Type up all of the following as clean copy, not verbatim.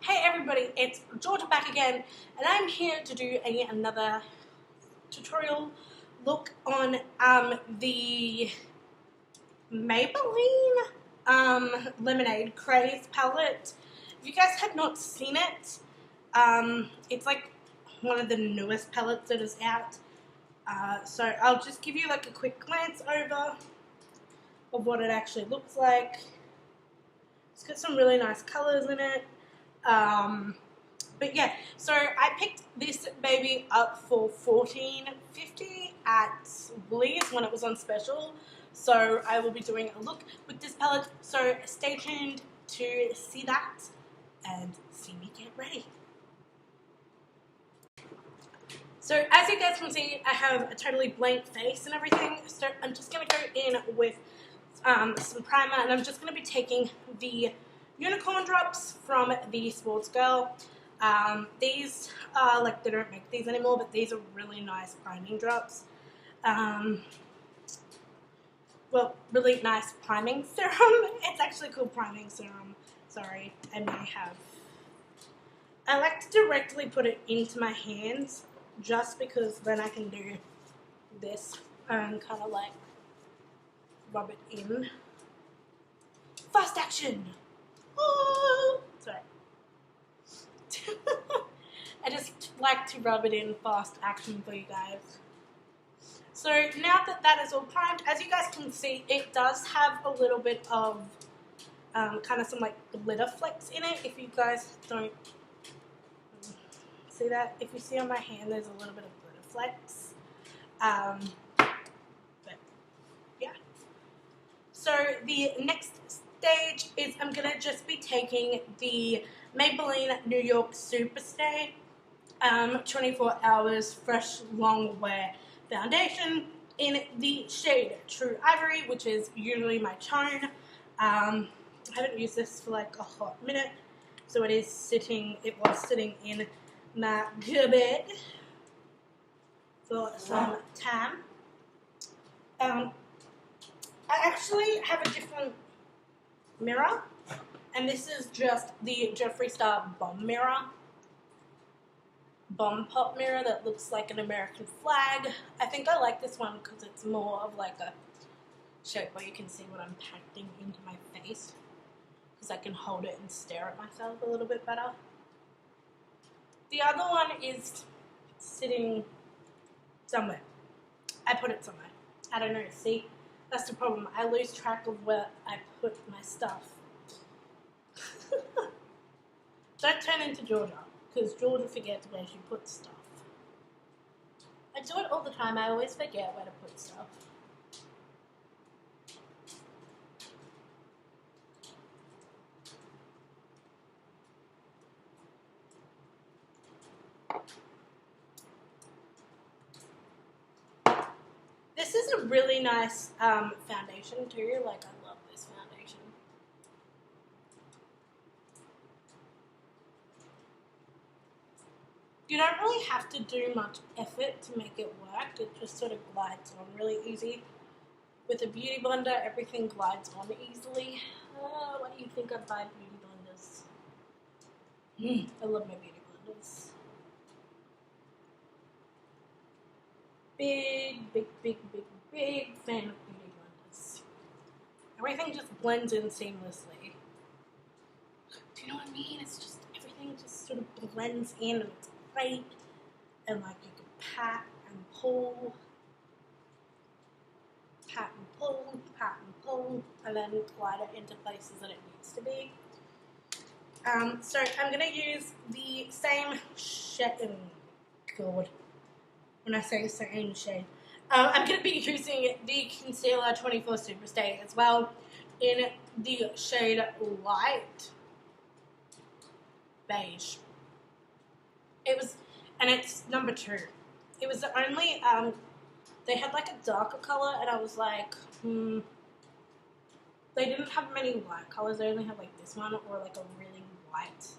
Hey everybody, it's Georgia back again, and I'm here to do another tutorial look on the Maybelline Lemonade Craze palette. If you guys have not seen it, it's like one of the newest palettes that is out. So I'll just give you like a quick glance over of what it actually looks like. It's got some really nice colors in it. But yeah, so I picked this baby up for $14.50 at Woolies when it was on special. So I will be doing a look with this palette. So stay tuned to see that and see me get ready. So as you guys can see, I have a totally blank face and everything. So I'm just going to go in with some primer, and I'm just going to be taking the unicorn drops from the Sports Girl. These are like, they don't make these anymore, but these are really nice priming drops. Well, really nice priming serum. It's actually called priming serum. Sorry, I like to directly put it into my hands just because then I can do this and kind of like rub it in. Fast action! Oh, sorry. I just like to rub it in fast action for you guys. So now that that is all primed, as you guys can see, it does have a little bit of kind of some like glitter flecks in it. If you guys don't see that, if you see on my hand, there's a little bit of glitter flecks. But yeah. So the next stage is I'm going to just be taking the Maybelline New York Superstay 24 Hours Fresh Long Wear Foundation in the shade True Ivory, which is usually my tone. I haven't used this for like a hot minute, so it was sitting in my cupboard for some time. I actually have a different mirror, and this is just the Jeffree Star Bomb mirror. Bomb pop mirror that looks like an American flag. I think I like this one because it's more of like a shape where you can see what I'm packing into my face, because I can hold it and stare at myself a little bit better. The other one is sitting somewhere. I put it somewhere. I don't know. See, that's the problem. I lose track of where I put my stuff. Don't turn into Georgia, because Georgia forgets where she puts stuff. I do it all the time. I always forget where to put stuff. This is a really nice foundation too. Like, I love this foundation. You don't really have to do much effort to make it work. It just sort of glides on really easy. With a beauty blender, everything glides on easily. What do you think of my beauty blenders? I love my beauty blenders. Big fan of beauty blenders. Everything just blends in seamlessly. Do you know what I mean? It's just, everything just sort of blends in, and it's great. And like, you can pat and pull, and then glide it into places that it needs to be. So I'm going to use the same shade. God, when I say same shade, I'm going to be using the Concealer 24 Superstay as well in the shade Light Beige. And it's number 2. It was the only, they had like a darker color, and I was like, they didn't have many white colors. They only had like this one, or like a really white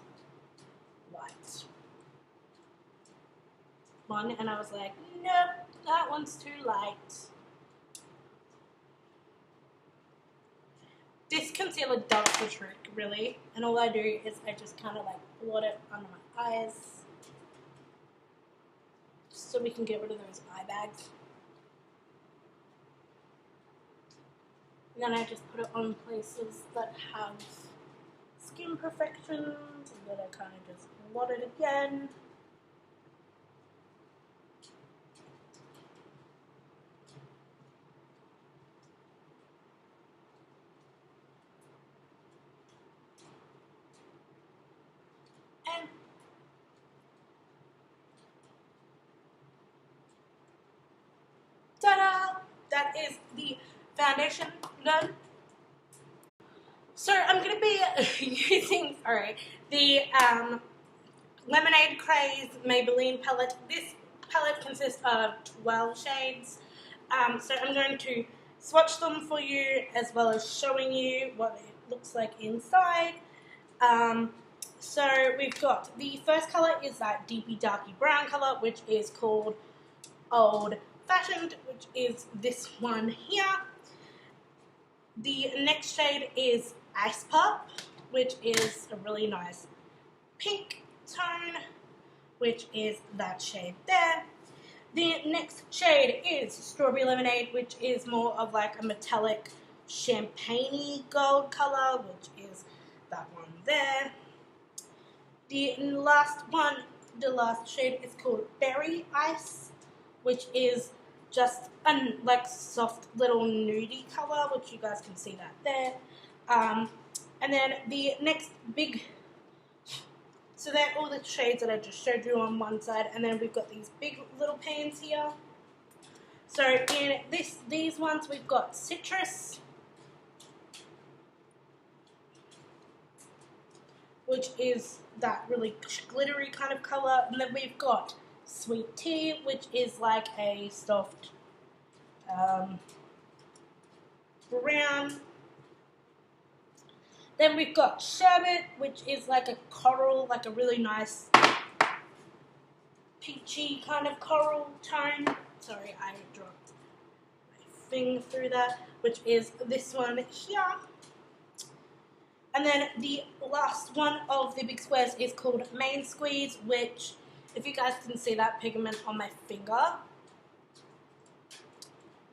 one, and I was like, nope, that one's too light. This concealer does the trick, really. And all I do is I just kind of like blot it under my eyes, just so we can get rid of those eye bags. And then I just put it on places that have skin imperfections, and then I kind of just blot it again. And ta-da! That is the foundation done. So I'm going to be using, the Lemonade Craze Maybelline palette. This palette consists of 12 shades. So I'm going to swatch them for you, as well as showing you what it looks like inside. So we've got, the first color is that deepy darky brown color, which is called Old Fashioned, which is this one here. The next shade is Ice Pop, which is a really nice pink tone, which is that shade there. The next shade is Strawberry Lemonade, which is more of like a metallic champagne-y gold color, which is that one there. The last shade is called Berry Ice, which is just a like soft little nudie color, which you guys can see that there. And then the next big, so they're all the shades that I just showed you on one side, and then we've got these big little pans here. So in these ones we've got Citrus, which is that really glittery kind of color, and then we've got Sweet Tea, which is like a soft brown. Then we've got Sherbet, which is like a coral, like a really nice peachy kind of coral tone. Sorry, I dropped my finger through that, which is this one here. And then the last one of the big squares is called Main Squeeze, which, if you guys can see that pigment on my finger,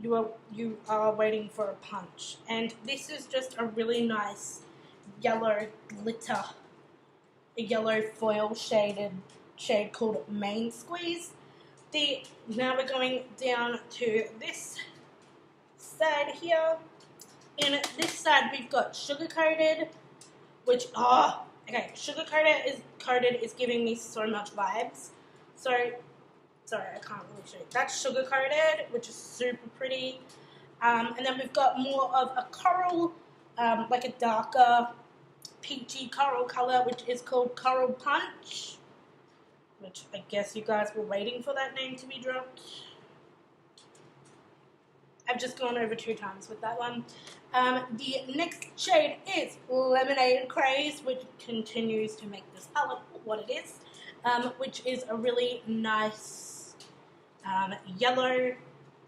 you are waiting for a punch. And this is just a really nice yellow glitter, a yellow foil shade called Main Squeeze. Now we're going down to this side here. In this side we've got Sugar Coated, which, Sugar Coated is giving me so much vibes. So, sorry, I can't really show you. That's Sugar Coated, which is super pretty. And then we've got more of a coral, like a darker peachy coral color, which is called Coral Punch, which I guess you guys were waiting for that name to be dropped. I've just gone over 2 times with that one. The next shade is Lemonade Craze, which continues to make this palette what it is, which is a really nice yellow.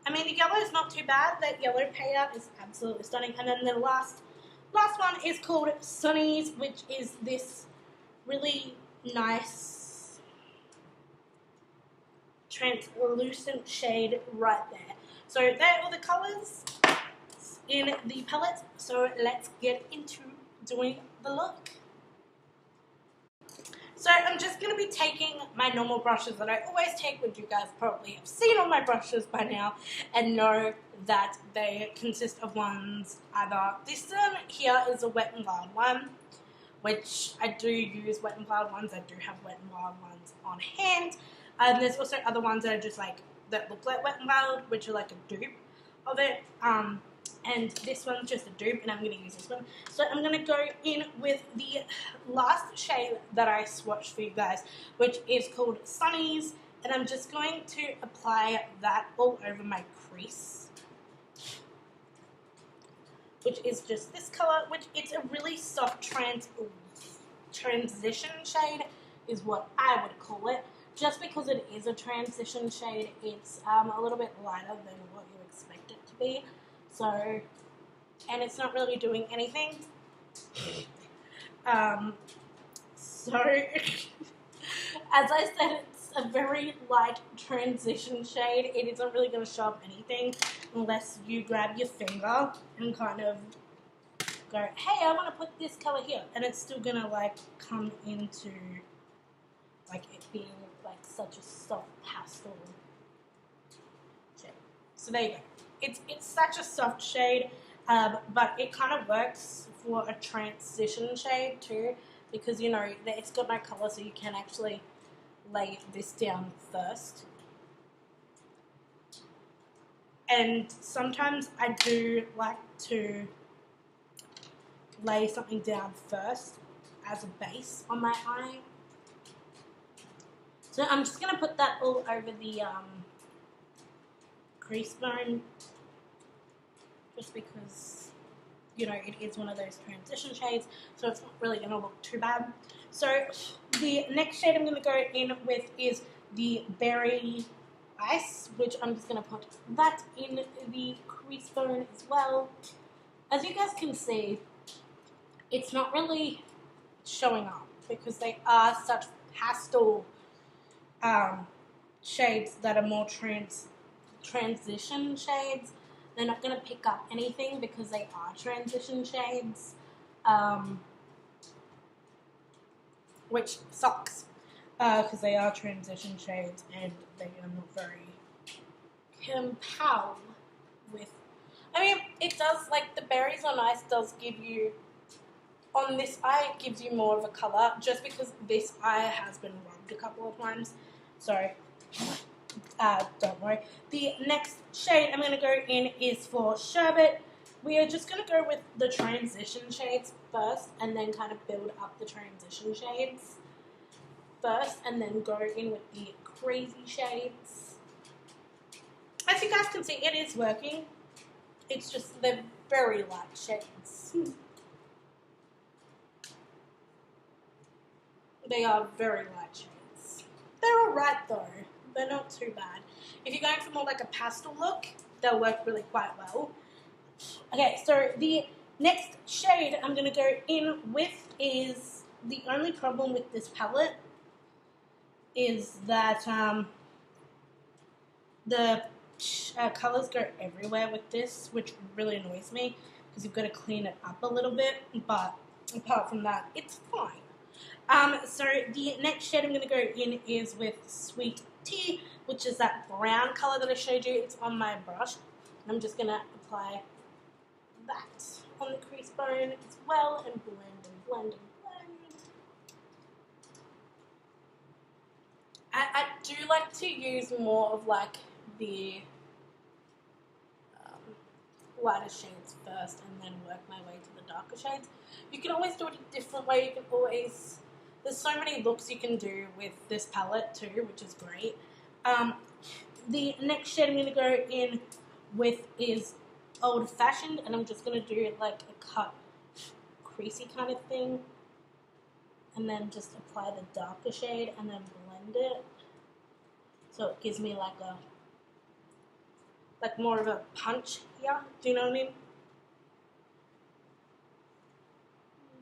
I mean, the yellow is not too bad. That yellow payout is absolutely stunning. And then the last one is called Sunnies, which is this really nice translucent shade right there. So they're all the colours in the palette. So let's get into doing the look. So I'm just going to be taking my normal brushes that I always take, which you guys probably have seen on my brushes by now, and know that they consist of ones either, this one here is a Wet n Wild one, which I do use Wet n Wild ones. I do have Wet n Wild ones on hand. And there's also other ones that are just like, that look like Wet n Wild, which are like a dupe of it. And this one's just a dupe, and I'm going to use this one. So I'm going to go in with the last shade that I swatched for you guys, which is called Sunnies. And I'm just going to apply that all over my crease, which is just this color, which it's a really soft transition shade, is what I would call it. Just because it is a transition shade, it's a little bit lighter than what you expect it to be. So and it's not really doing anything. So, as I said, it's a very light transition shade. It isn't really going to show up anything unless you grab your finger and kind of go, hey, I want to put this color here. And it's still going to, like, come into, like, it being, like, such a soft pastel shade. So there you go. It's such a soft shade, but it kind of works for a transition shade too, because, you know, it's got no color, so you can actually lay this down first. And sometimes I do like to lay something down first as a base on my eye. So I'm just going to put that all over the crease bone, just because, you know, it is one of those transition shades, so it's not really going to look too bad. So the next shade I'm going to go in with is the Berry Ice, which I'm just going to put that in the crease bone as well. As you guys can see, it's not really showing up because they are such pastel shades that are more transition shades. They're not going to pick up anything because they are transition shades, which sucks because they are transition shades and they are not very compelled with. I mean, it does, like, the Berries on Ice does give you, on this eye, it gives you more of a colour, just because this eye has been rubbed a couple of times. So, don't worry. The next shade I'm going to go in is for Sherbet. We are just going to go with the transition shades first, and then kind of build up the transition shades first, and then go in with the crazy shades. As you guys can see, it is working. It's just they're very light shades. They are very light shades. They're alright though. They're not too bad. If you're going for more like a pastel look, they'll work really quite well. Okay, so the next shade I'm going to go in with is, the only problem with this palette is that the colours go everywhere with this, which really annoys me because you've got to clean it up a little bit, but apart from that, it's fine. So the next shade I'm going to go in is with Sweet Tea, which is that brown colour that I showed you. It's on my brush. I'm just going to apply that on the crease bone as well and blend and blend and blend. I do like to use more of like the lighter shades first and then work my way to the darker shades. You can always do it a different way. You can always, there's so many looks you can do with this palette too, which is great. The next shade I'm going to go in with is Old Fashioned, and I'm just going to do like a cut creasy kind of thing, and then just apply the darker shade and then blend it, so it gives me like a, like more of a punch here. Do you know what I mean?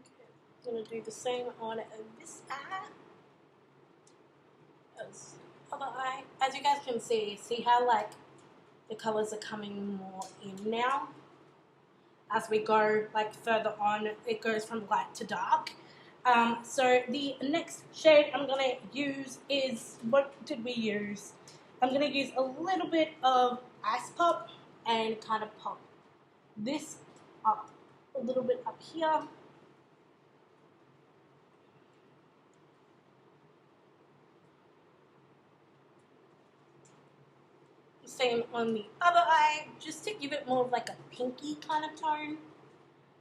Okay. I'm going to do the same on this eye as the other eye. As you guys can see how like the colours are coming more in now. As we go like further on, it goes from light to dark. So the next shade I'm going to use is, what did we use? I'm going to use a little bit of Ice Pop and kind of pop this up a little bit up here. Same on the other eye, just to give it more of like a pinky kind of tone,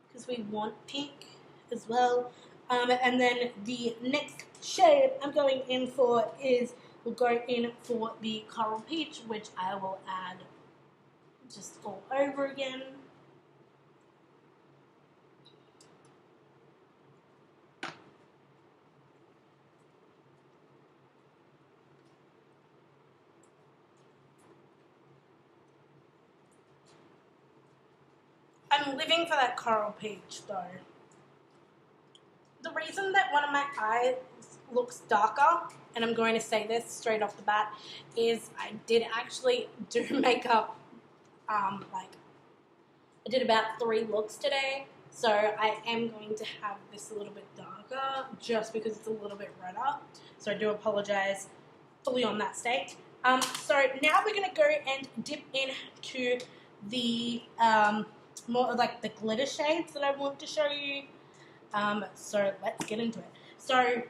because we want pink as well. And then the next shade I'm going in for is, we'll go in for the Coral Peach, which I will add just all over again. I'm living for that coral peach though. The reason that one of my eyes looks darker, and I'm going to say this straight off the bat, is I did actually do makeup, like I did about 3 looks today, so I am going to have this a little bit darker just because it's a little bit redder, so I do apologize fully on that state. So now we're going to go and dip into the more like the glitter shades that I want to show you. So let's get into it. So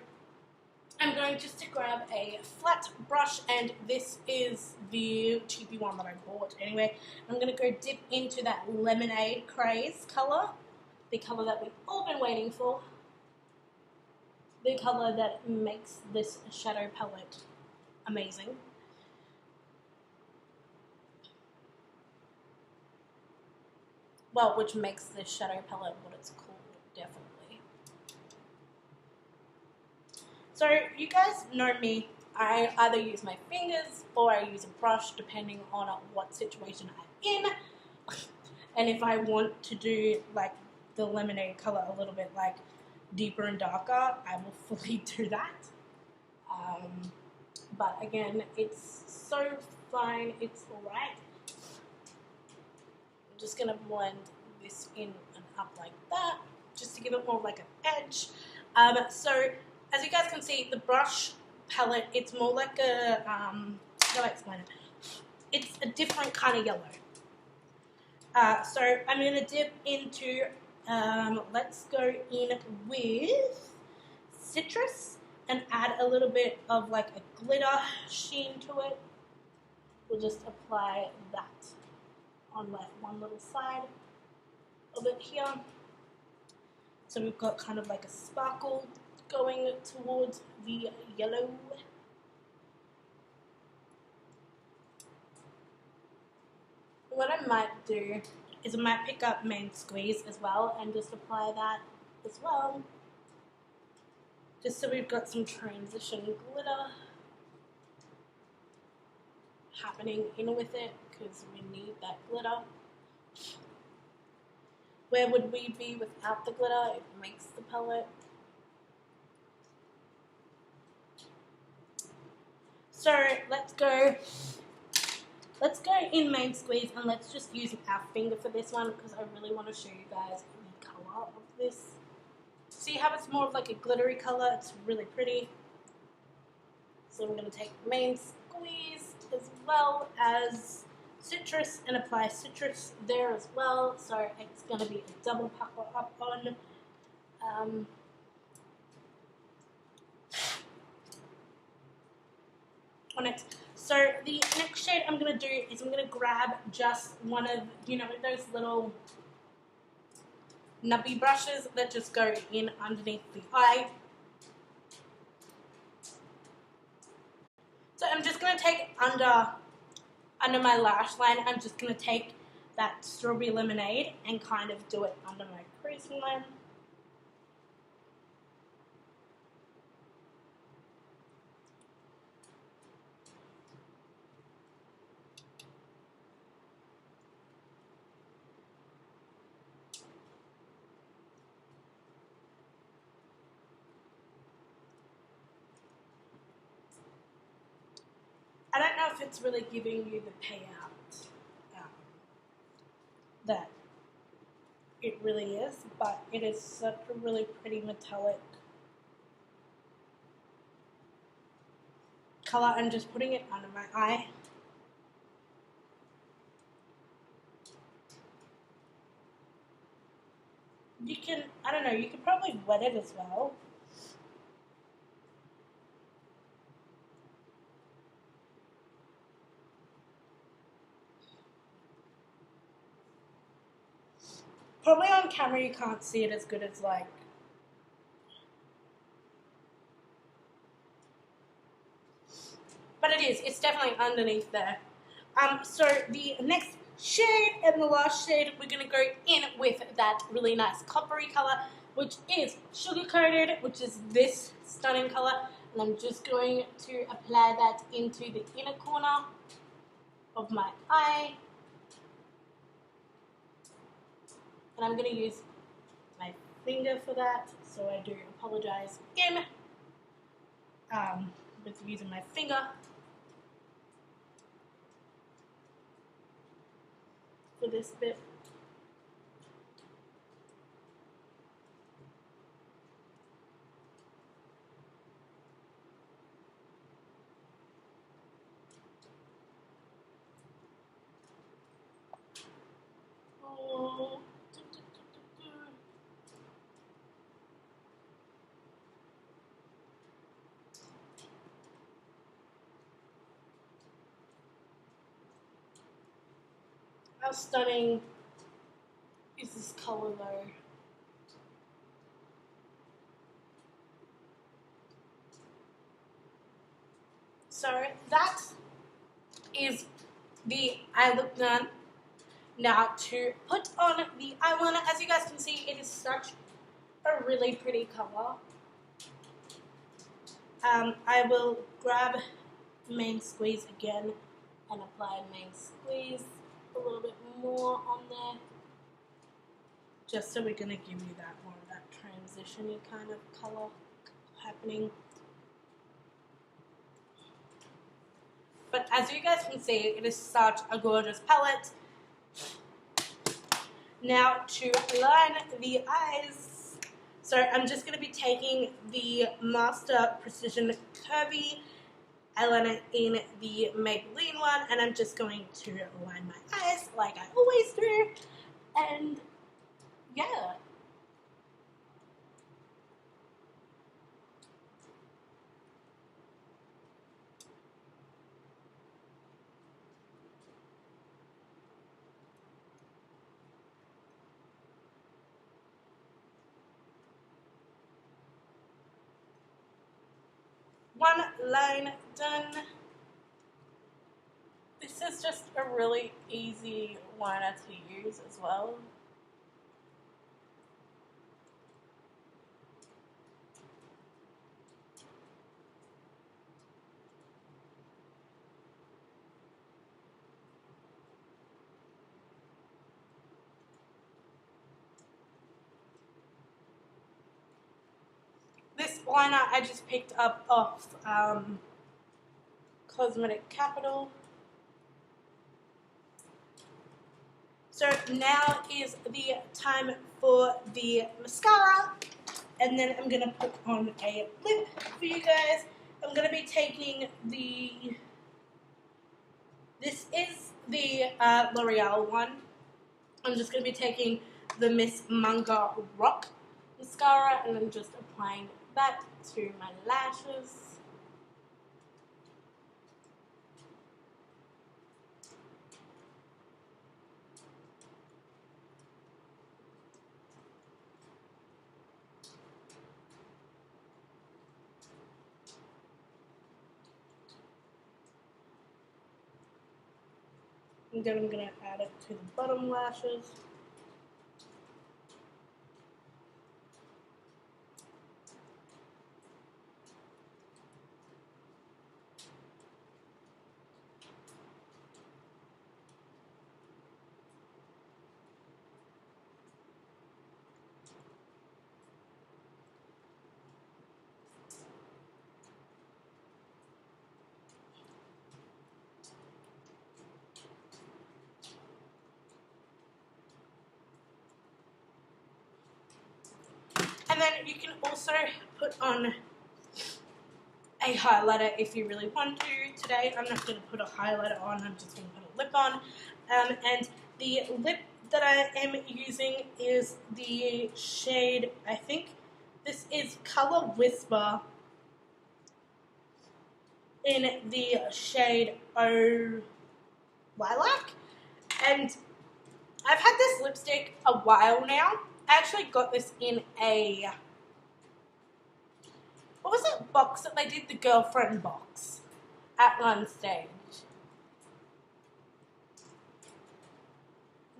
I'm going just to grab a flat brush, and this is the cheapy one that I bought anyway. I'm going to go dip into that Lemonade Craze colour, the colour that we've all been waiting for, the colour that makes this shadow palette amazing. Well, which makes this shadow palette what it's called, definitely. So you guys know me, I either use my fingers or I use a brush depending on what situation I'm in. And if I want to do like the lemonade color a little bit like deeper and darker, I will fully do that. But again, it's so fine, it's alright. I'm just going to blend this in and up like that, just to give it more like an edge. So as you guys can see, the brush palette, it's more like a, how do I explain it? It's a different kind of yellow. So I'm going to dip into, let's go in with citrus and add a little bit of like a glitter sheen to it. We'll just apply that on like one little side of it here. So we've got kind of like a sparkle going towards the yellow. What I might do is I might pick up Main Squeeze as well and just apply that as well. Just so we've got some transition glitter happening in with it, because we need that glitter. Where would we be without the glitter? It makes the palette. So let's go in Main Squeeze and let's just use our finger for this one, because I really want to show you guys the colour of this. See how it's more of like a glittery colour? It's really pretty. So I'm going to take Main Squeeze as well as citrus and apply citrus there as well. So it's going to be a double pucker up on. On it. So the next shade I'm going to do is I'm going to grab just one of, you know, those little nubby brushes that just go in underneath the eye. So I'm just going to take under my lash line, I'm just going to take that Strawberry Lemonade and kind of do it under my crease line. I don't know if it's really giving you the payout that it really is, but it is such a really pretty metallic color. I'm just putting it under my eye. You can, I don't know, you could probably wet it as well. Probably on camera you can't see it as good as like, but it is, it's definitely underneath there. So the next shade and the last shade, we're going to go in with that really nice coppery color, which is Sugar Coated, which is this stunning color. And I'm just going to apply that into the inner corner of my eye. And I'm going to use my finger for that, so I do apologize again with using my finger for this bit. Oh. How stunning is this color though? So that is the eye look done. Now to put on the eyeliner, as you guys can see, it is such a really pretty color. I will grab main squeeze again and apply main squeeze a little bit more on there, just so we're going to give you that more of that transition-y kind of color happening. But as you guys can see, it is such a gorgeous palette. Now to line the eyes, so I'm just going to be taking the Master Precision Curvy eyeliner in the Maybelline one, and I'm just going to line my eyes like I always do, and yeah. One line done. This is just a really easy liner to use as well. This liner I just picked up off Cosmetic Capital. So now is the time for the mascara, and then I'm going to put on a lip for you guys. I'm going to be taking this is the L'Oreal one. I'm just going to be taking the Miss Manga Rock mascara, and I'm just applying that to my lashes. And then I'm going to add it to the bottom lashes. And then you can also put on a highlighter if you really want to. Today I'm not going to put a highlighter on, I'm just going to put a lip on. And the lip that I am using is the shade, I think this is Color Whisper in the shade Oh Lilac. And I've had this lipstick a while now. I actually got this in a, what was that box that they did, the girlfriend box at one stage.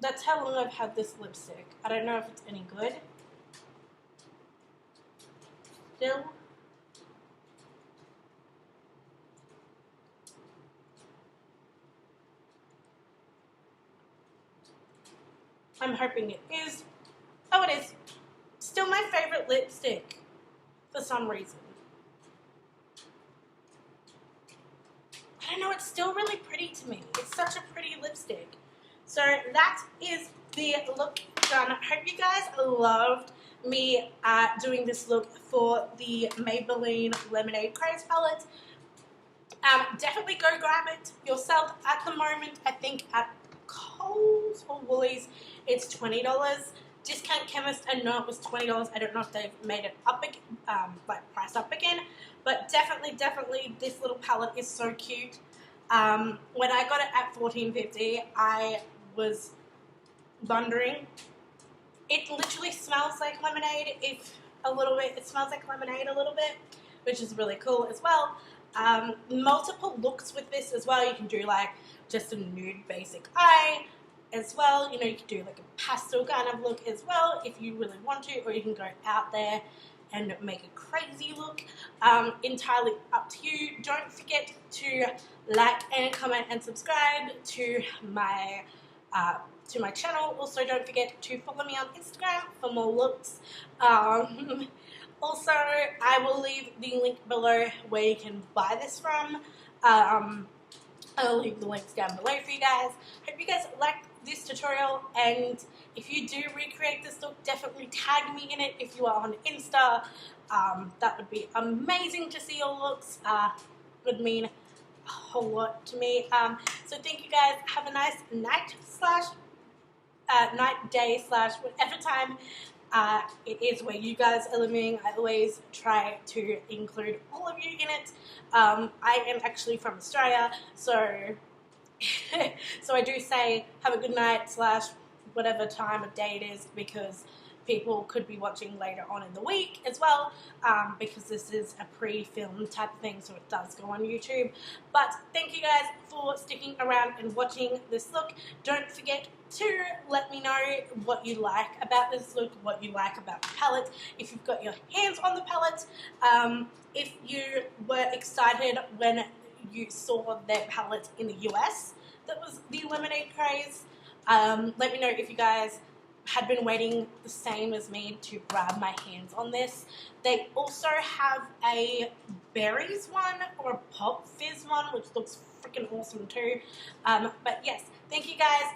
That's how long I've had this lipstick. I don't know if it's any good. Still. I'm hoping it is. know it is. Still my favorite lipstick for some reason. I don't know, it's still really pretty to me. It's such a pretty lipstick. So that is the look done. I hope you guys loved me doing this look for the Maybelline Lemonade Craze palette. Definitely go grab it yourself. At the moment, I think at Kohl's or Woolies, it's $20. Discount Chemist, I know it was $20. I don't know if they've made it up again, like price up again. But definitely, this little palette is so cute. When I got it at $14.50, I was wondering. It literally smells like lemonade. It smells like lemonade a little bit, which is really cool as well. Multiple looks with this as well. You can do like just a nude basic eye as well. You know, you can do like a pastel kind of look as well if you really want to, or you can go out there and make a crazy look. Entirely up to you. Don't forget to like and comment and subscribe to my channel. Also, don't forget to follow me on Instagram for more looks. Also, I will leave the link below where you can buy this from. I'll leave the links down below for you guys. Hope you guys liked this tutorial, and if you do recreate this look, definitely tag me in it if you are on Insta. That would be amazing to see your looks. Would mean a whole lot to me. So thank you guys. Have a nice night day / whatever time it is where you guys are living. I always try to include all of you in it. I am actually from Australia, so so I do say have a good night / whatever time of day it is, because people could be watching later on in the week as well, because this is a pre-filmed type of thing, so it does go on YouTube. But thank you guys for sticking around and watching this look. Don't forget to let me know what you like about this look, what you like about the palette, if you've got your hands on the palette, if you were excited when you saw their palette in the US that was the Lemonade Craze. Let me know if you guys had been waiting the same as me to grab my hands on this. They also have a berries one or a pop fizz one, which looks freaking awesome too. But yes, thank you guys.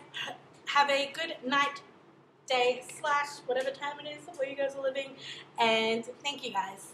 Have a good night, day / whatever time it is where you guys are living, and thank you guys.